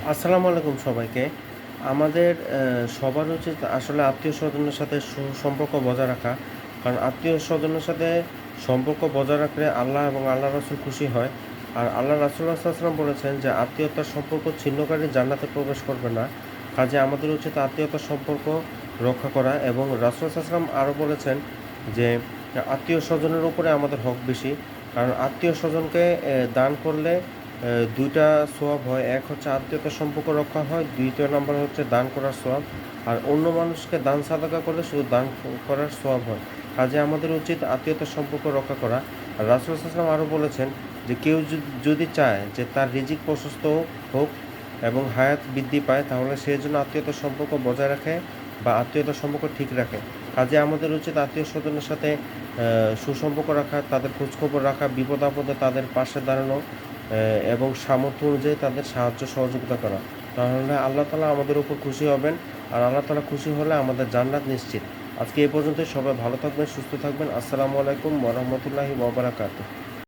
আসসালামু আলাইকুম সবাইকে। আমাদের সবার উচিত আসলে আত্মীয়স্বজনের সাথে সুসম্পর্ক বজায় রাখা। কারণ আত্মীয়স্বজনের সাথে সম্পর্ক বজায় রাখলে আল্লাহ এবং আল্লাহ রাসূল খুশি হয়। আর আল্লাহ রাসূল সাল্লাল্লাহু আলাইহি ওয়াসাল্লাম বলেছেন যে, "আত্মীয়তার সম্পর্ক ছিন্নকারী জান্নাতে প্রবেশ করবে না।" কাজেই আমাদের উচিত আত্মীয়তার সম্পর্ক রক্ষা করা এবং রাসূল সাল্লাল্লাহু আলাইহি ওয়াসাল্লাম আরও বলেছেন যে, আত্মীয়স্বজনের উপরে আমাদের হক বেশি। কারণ আত্মীয়স্বজনকে দান করলে ২ টা সোয়াব হয়। এক হচ্ছে আত্মীয়তার সম্পর্ক রক্ষা হয়, ২য় নাম্বার হচ্ছে দান করার সোয়াব। আর অন্য মানুষকে দান সাদাকা করলে শুধু দান করার সোয়াব হয়। কাজেই আমাদের উচিত আত্মীয়তার সম্পর্ক রক্ষা করা। আর রাসূল সাল্লাল্লাহু আলাইহি ওয়াসাল্লাম আরও বলেছেন যে, কেউ যদি চায় যে তার রিজিক প্রশস্ত হোক এবং হায়াত বৃদ্ধি পায়, তাহলে সে যেন আত্মীয়তার সম্পর্ক বজায় রাখে বা আত্মীয়তার সম্পর্ক ঠিক রাখে। কাজেই আমাদের উচিত আত্মীয়স্বজনের সাথে সুসম্পর্ক রাখা, তাদের খোঁজখবর রাখা, বিপদ-আপদে তাদের পাশে দাঁড়ানো এবং সামর্থ্য অনুযায়ী তাদের সাহায্য সহযোগিতা করা। তাহলে আল্লাহ তাআলা আমাদের উপর খুশি হবেন। আর আল্লাহ তাআলা খুশি হলে আমাদের জান্নাত নিশ্চিত। আজকে এই পর্যন্তই। সবাই ভালো থাকবেন, সুস্থ থাকবেন। আসসালামু আলাইকুম ওয়া রাহমাতুল্লাহি ওয়া বারাকাতুহু।